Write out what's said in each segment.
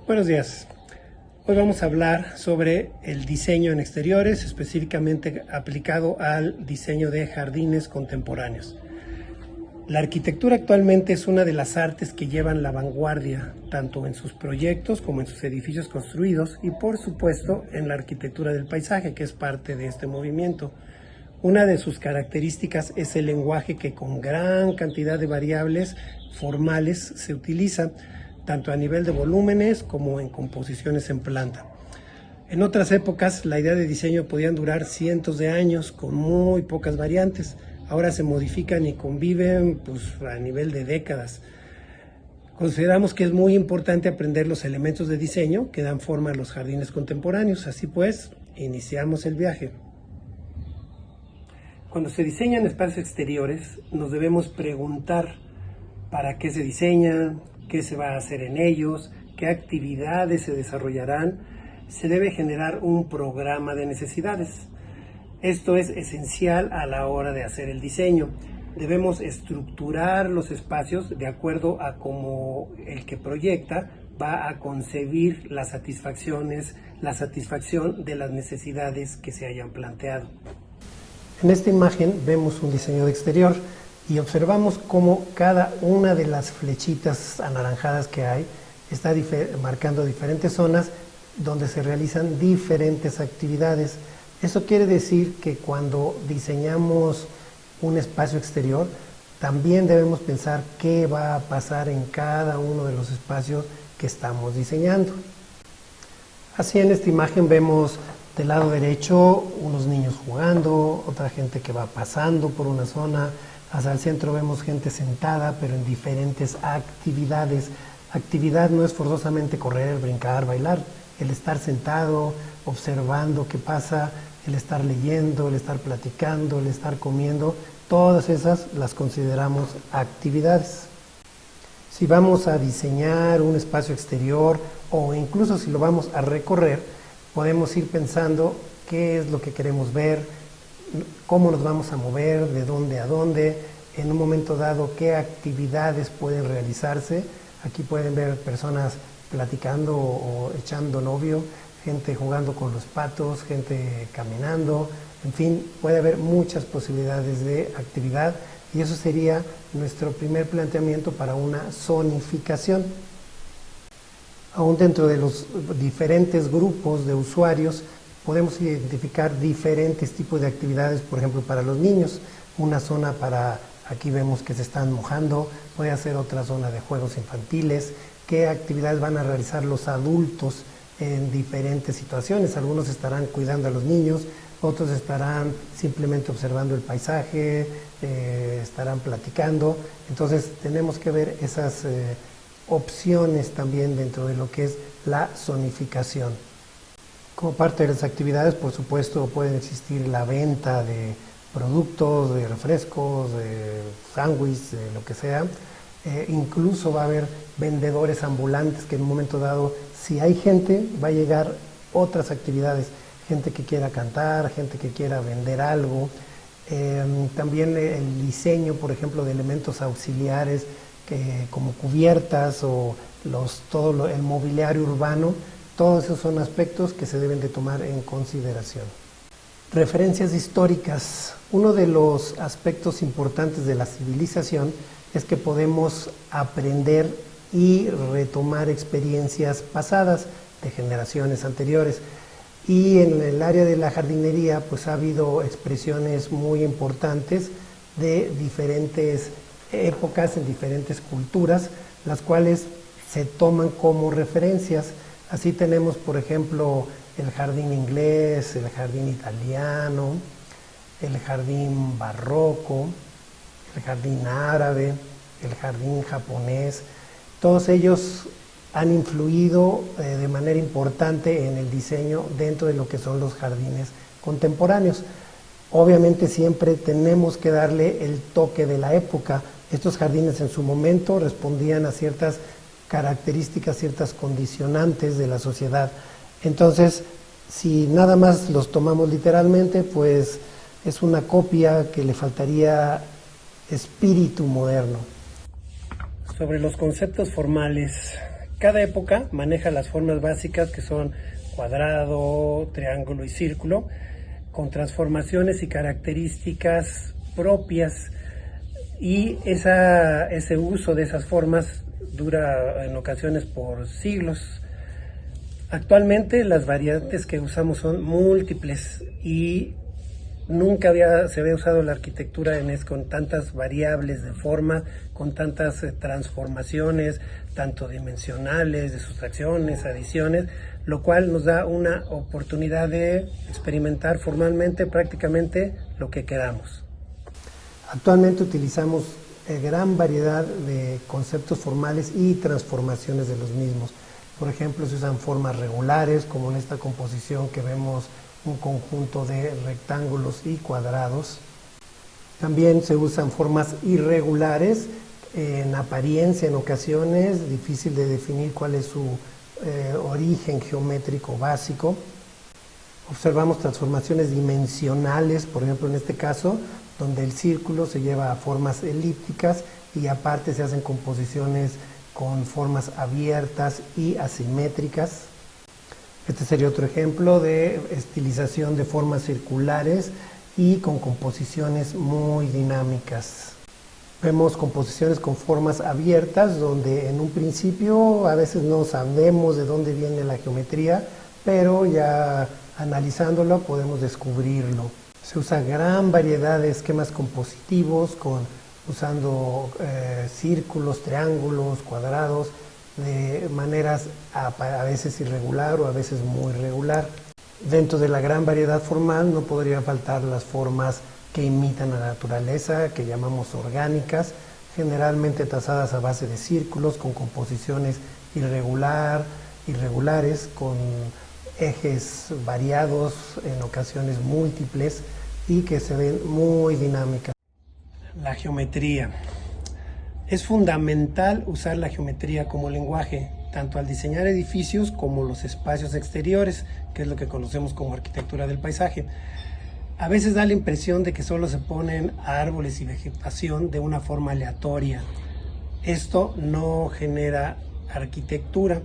Buenos días. Hoy vamos a hablar sobre el diseño en exteriores, específicamente aplicado al diseño de jardines contemporáneos. La arquitectura actualmente es una de las artes que llevan la vanguardia, tanto en sus proyectos como en sus edificios construidos y, por supuesto, en la arquitectura del paisaje, que es parte de este movimiento. Una de sus características es el lenguaje que con gran cantidad de variables formales se utiliza, tanto a nivel de volúmenes como en composiciones en planta. En otras épocas, la idea de diseño podían durar cientos de años con muy pocas variantes. Ahora se modifican y conviven a nivel de décadas. Consideramos que es muy importante aprender los elementos de diseño que dan forma a los jardines contemporáneos. Así pues, iniciamos el viaje. Cuando se diseñan espacios exteriores, nos debemos preguntar para qué se diseñan, qué se va a hacer en ellos, qué actividades se desarrollarán. Se debe generar un programa de necesidades. Esto es esencial a la hora de hacer el diseño. Debemos estructurar los espacios de acuerdo a cómo el que proyecta va a concebir la satisfacción de las necesidades que se hayan planteado. En esta imagen vemos un diseño de exterior y observamos cómo cada una de las flechitas anaranjadas que hay está marcando diferentes zonas donde se realizan diferentes actividades. Eso quiere decir que cuando diseñamos un espacio exterior, también debemos pensar qué va a pasar en cada uno de los espacios que estamos diseñando. Así en esta imagen vemos del lado derecho unos niños jugando, otra gente que va pasando por una zona. Hacia el centro vemos gente sentada, pero en diferentes actividades. Actividad no es forzosamente correr, brincar, bailar. El estar sentado, observando qué pasa, el estar leyendo, el estar platicando, el estar comiendo, todas esas las consideramos actividades. Si vamos a diseñar un espacio exterior o incluso si lo vamos a recorrer, podemos ir pensando qué es lo que queremos ver, cómo nos vamos a mover, de dónde a dónde, en un momento dado qué actividades pueden realizarse. Aquí pueden ver personas platicando o echando novio, gente jugando con los patos, gente caminando, en fin, puede haber muchas posibilidades de actividad y eso sería nuestro primer planteamiento para una zonificación. Aún dentro de los diferentes grupos de usuarios podemos identificar diferentes tipos de actividades, por ejemplo para los niños, una zona para, aquí vemos que se están mojando, puede ser otra zona de juegos infantiles, qué actividades van a realizar los adultos en diferentes situaciones. Algunos estarán cuidando a los niños, otros estarán simplemente observando el paisaje, estarán platicando. Entonces tenemos que ver esas opciones también dentro de lo que es la zonificación. Como parte de las actividades, por supuesto, puede existir la venta de productos, de refrescos, de sándwiches, de lo que sea. Incluso va a haber vendedores ambulantes que en un momento dado, si hay gente, va a llegar otras actividades, gente que quiera cantar, gente que quiera vender algo. También el diseño, por ejemplo, de elementos auxiliares como cubiertas o todo el mobiliario urbano, todos esos son aspectos que se deben de tomar en consideración. Referencias históricas. Uno de los aspectos importantes de la civilización es que podemos aprender y retomar experiencias pasadas de generaciones anteriores. Y en el área de la jardinería pues ha habido expresiones muy importantes de diferentes épocas, en diferentes culturas, las cuales se toman como referencias. Así tenemos, por ejemplo, el jardín inglés, el jardín italiano, el jardín barroco, el jardín árabe, el jardín japonés. Todos ellos han influido de manera importante en el diseño dentro de lo que son los jardines contemporáneos. Obviamente siempre tenemos que darle el toque de la época. Estos jardines en su momento respondían a ciertas características, ciertas condicionantes de la sociedad. Entonces, si nada más los tomamos literalmente, pues Es una copia que le faltaría espíritu moderno. Sobre los conceptos formales, cada época maneja las formas básicas que son cuadrado, triángulo y círculo, con transformaciones y características propias, y ese uso de esas formas dura en ocasiones por siglos. Actualmente las variantes que usamos son múltiples y nunca se había usado la arquitectura con tantas variables de forma, con tantas transformaciones, tanto dimensionales, de sustracciones, adiciones, lo cual nos da una oportunidad de experimentar formalmente prácticamente lo que queramos. Actualmente utilizamos gran variedad de conceptos formales y transformaciones de los mismos. Por ejemplo, se usan formas regulares, como en esta composición que vemos un conjunto de rectángulos y cuadrados. También se usan formas irregulares, en apariencia en ocasiones, difícil de definir cuál es su origen geométrico básico. Observamos transformaciones dimensionales, por ejemplo en este caso, donde el círculo se lleva a formas elípticas y aparte se hacen composiciones con formas abiertas y asimétricas. Este sería otro ejemplo de estilización de formas circulares y con composiciones muy dinámicas. Vemos composiciones con formas abiertas donde en un principio a veces no sabemos de dónde viene la geometría, pero ya analizándolo podemos descubrirlo. Se usa gran variedad de esquemas compositivos usando círculos, triángulos, cuadrados, de maneras a veces irregular o a veces muy regular. Dentro de la gran variedad formal no podría faltar las formas que imitan a la naturaleza, que llamamos orgánicas, generalmente trazadas a base de círculos con composiciones irregulares, con ejes variados, en ocasiones múltiples, y que se ven muy dinámicas. La geometría. Es fundamental usar la geometría como lenguaje, tanto al diseñar edificios como los espacios exteriores, que es lo que conocemos como arquitectura del paisaje. A veces da la impresión de que solo se ponen árboles y vegetación de una forma aleatoria. Esto no genera arquitectura.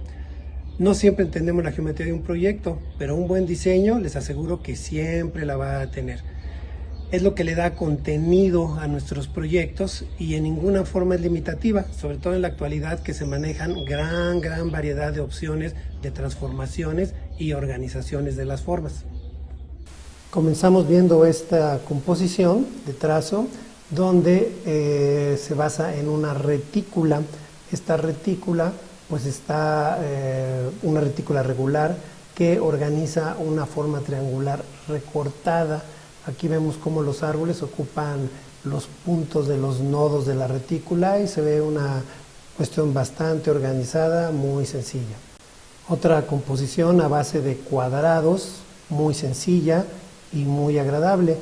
No siempre entendemos la geometría de un proyecto, pero un buen diseño les aseguro que siempre la va a tener. Es lo que le da contenido a nuestros proyectos y en ninguna forma es limitativa, sobre todo en la actualidad que se manejan gran variedad de opciones de transformaciones y organizaciones de las formas. Comenzamos viendo esta composición de trazo donde se basa en una retícula. Esta retícula pues está una retícula regular que organiza una forma triangular recortada. Aquí vemos cómo los árboles ocupan los puntos de los nodos de la retícula y se ve una cuestión bastante organizada, muy sencilla. Otra composición a base de cuadrados, muy sencilla y muy agradable.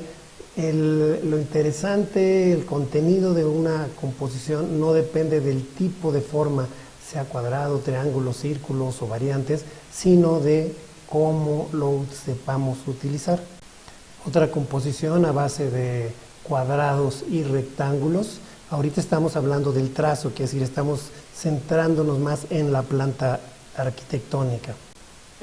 Lo interesante, el contenido de una composición no depende del tipo de forma, sea cuadrado, triángulo, círculos o variantes, sino de cómo lo sepamos utilizar. Otra composición a base de cuadrados y rectángulos. Ahorita estamos hablando del trazo, que es decir, estamos centrándonos más en la planta arquitectónica.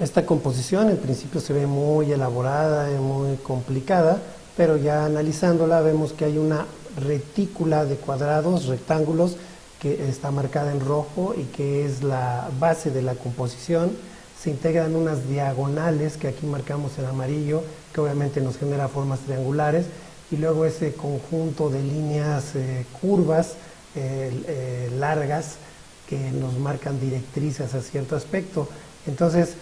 Esta composición en principio se ve muy elaborada y muy complicada, pero ya analizándola vemos que hay una retícula de cuadrados, rectángulos, que está marcada en rojo y que es la base de la composición. Se integran unas diagonales que aquí marcamos en amarillo, que obviamente nos genera formas triangulares, y luego ese conjunto de líneas curvas, largas, que nos marcan directrices a cierto aspecto. Entonces,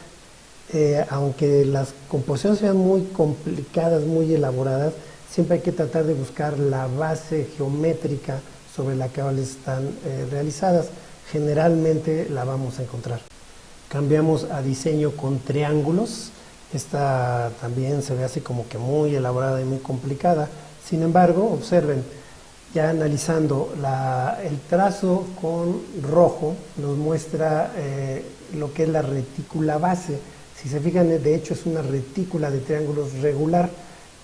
aunque las composiciones sean muy complicadas, muy elaboradas, siempre hay que tratar de buscar la base geométrica sobre la que están realizadas. Generalmente la vamos a encontrar. Cambiamos a diseño con triángulos. Esta también se ve así como que muy elaborada y muy complicada. Sin embargo, observen, ya analizando el trazo con rojo nos muestra lo que es la retícula base. Si se fijan, de hecho es una retícula de triángulos regular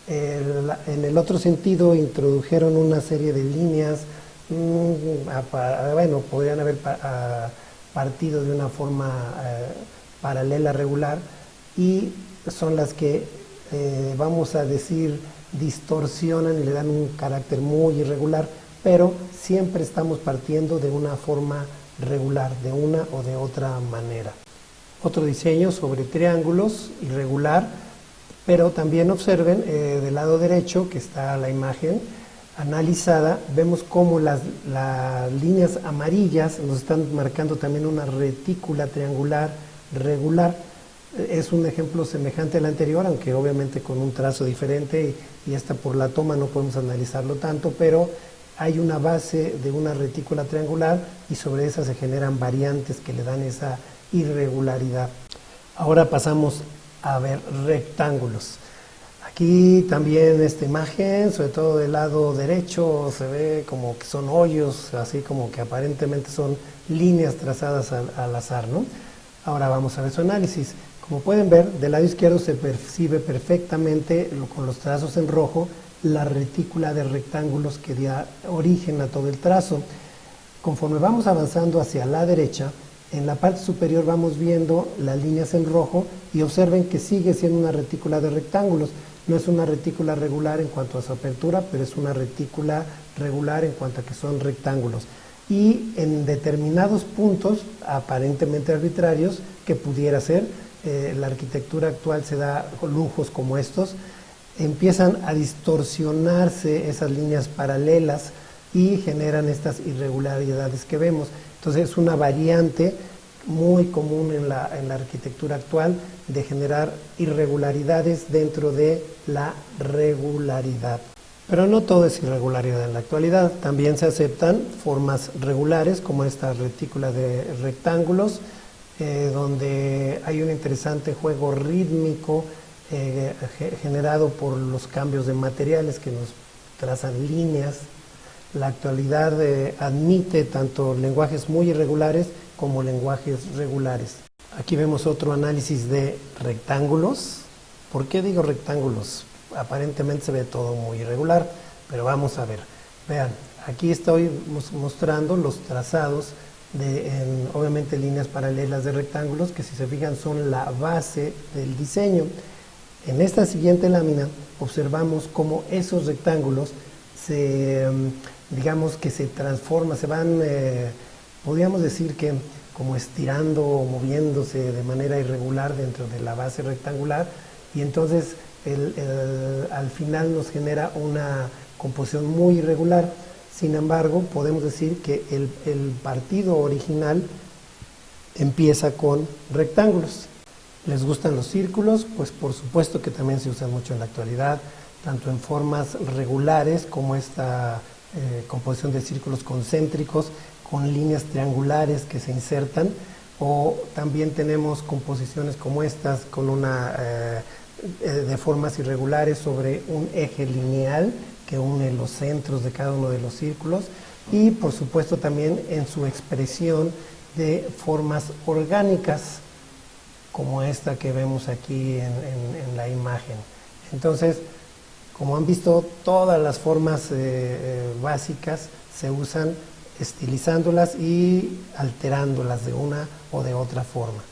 En el otro sentido introdujeron una serie de líneas, bueno, podrían haber partido de una forma paralela regular, y son las que vamos a decir distorsionan y le dan un carácter muy irregular, pero siempre estamos partiendo de una forma regular, de una o de otra manera. Otro diseño sobre triángulos irregular, pero también observen del lado derecho, que está la imagen analizada, vemos cómo las líneas amarillas nos están marcando también una retícula triangular regular. Es un ejemplo semejante al anterior, aunque obviamente con un trazo diferente, y esta por la toma no podemos analizarlo tanto, pero hay una base de una retícula triangular y sobre esa se generan variantes que le dan esa irregularidad. Ahora pasamos a ver rectángulos. Aquí también esta imagen, sobre todo del lado derecho, se ve como que son hoyos, así como que aparentemente son líneas trazadas al azar, ¿no? Ahora vamos a ver su análisis. Como pueden ver, del lado izquierdo se percibe perfectamente con los trazos en rojo la retícula de rectángulos que da origen a todo el trazo. Conforme vamos avanzando hacia la derecha, en la parte superior vamos viendo las líneas en rojo y observen que sigue siendo una retícula de rectángulos. No es una retícula regular en cuanto a su apertura, pero es una retícula regular en cuanto a que son rectángulos. Y en determinados puntos, aparentemente arbitrarios, que pudiera ser, la arquitectura actual se da lujos como estos, empiezan a distorsionarse esas líneas paralelas y generan estas irregularidades que vemos. Entonces es una variante muy común en la arquitectura actual de generar irregularidades dentro de la regularidad. Pero no todo es irregularidad en la actualidad, también se aceptan formas regulares como esta retícula de rectángulos, donde hay un interesante juego rítmico generado por los cambios de materiales que nos trazan líneas. La actualidad admite tanto lenguajes muy irregulares como lenguajes regulares. Aquí vemos otro análisis de rectángulos. ¿Por qué digo rectángulos? Aparentemente se ve todo muy irregular, pero vamos a ver. Vean, aquí estoy mostrando los trazados obviamente líneas paralelas de rectángulos, que si se fijan son la base del diseño. En esta siguiente lámina observamos cómo esos rectángulos digamos que se transforman, se van, podríamos decir que como estirando o moviéndose de manera irregular dentro de la base rectangular, y entonces al final nos genera una composición muy irregular. Sin embargo, podemos decir que el partido original empieza con rectángulos. ¿Les gustan los círculos? Pues por supuesto que también se usan mucho en la actualidad, tanto en formas regulares como esta composición de círculos concéntricos con líneas triangulares que se insertan, o también tenemos composiciones como estas con de formas irregulares sobre un eje lineal que une los centros de cada uno de los círculos, y por supuesto también en su expresión de formas orgánicas como esta que vemos aquí en la imagen. Entonces, como han visto, todas las formas básicas se usan estilizándolas y alterándolas de una o de otra forma.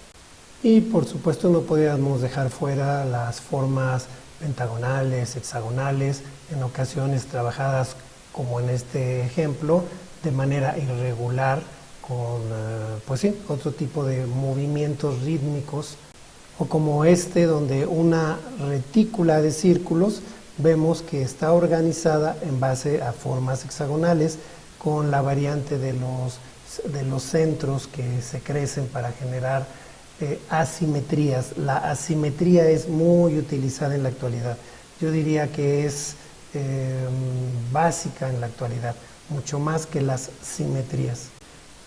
Y por supuesto no podríamos dejar fuera las formas pentagonales, hexagonales, en ocasiones trabajadas como en este ejemplo, de manera irregular, con pues sí, otro tipo de movimientos rítmicos, o como este donde una retícula de círculos vemos que está organizada en base a formas hexagonales con la variante de los centros que se crecen para generar asimetrías. La asimetría es muy utilizada en la actualidad. Yo diría que es básica en la actualidad, mucho más que las simetrías.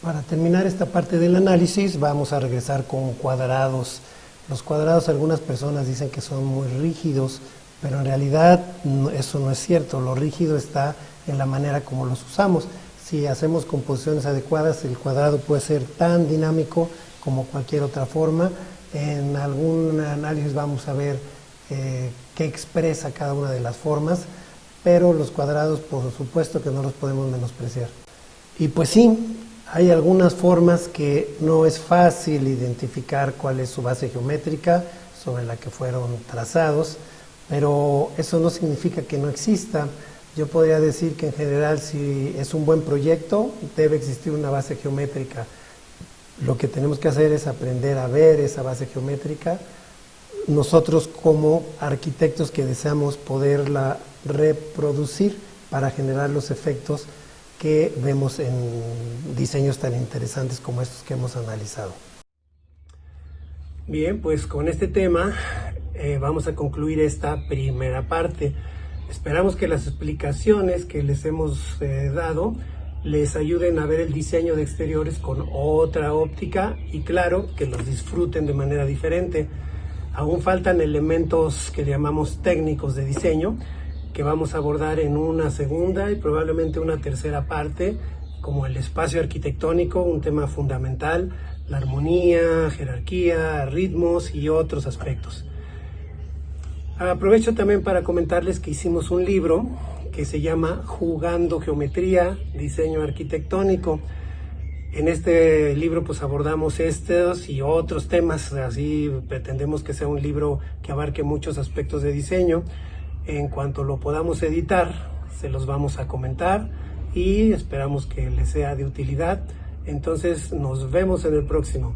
Para terminar esta parte del análisis, vamos a regresar con cuadrados. Los cuadrados, algunas personas dicen que son muy rígidos, pero en realidad eso no es cierto. Lo rígido está en la manera como los usamos. Si hacemos composiciones adecuadas, el cuadrado puede ser tan dinámico como cualquier otra forma. En algún análisis vamos a ver qué expresa cada una de las formas, pero los cuadrados por supuesto que no los podemos menospreciar. Y pues sí, hay algunas formas que no es fácil identificar cuál es su base geométrica sobre la que fueron trazados, pero eso no significa que no exista. Yo podría decir que en general, si es un buen proyecto, debe existir una base geométrica. Lo que tenemos que hacer es aprender a ver esa base geométrica. Nosotros como arquitectos que deseamos poderla reproducir para generar los efectos que vemos en diseños tan interesantes como estos que hemos analizado. Bien, pues con este tema vamos a concluir esta primera parte. Esperamos que las explicaciones que les hemos dado les ayuden a ver el diseño de exteriores con otra óptica y claro, que los disfruten de manera diferente. Aún faltan elementos que llamamos técnicos de diseño que vamos a abordar en una segunda y probablemente una tercera parte, como el espacio arquitectónico, un tema fundamental, la armonía, jerarquía, ritmos y otros aspectos. Aprovecho también para comentarles que hicimos un libro que se llama Jugando Geometría, Diseño Arquitectónico. En este libro pues abordamos estos y otros temas, así pretendemos que sea un libro que abarque muchos aspectos de diseño. En cuanto lo podamos editar, se los vamos a comentar y esperamos que les sea de utilidad. Entonces nos vemos en el próximo.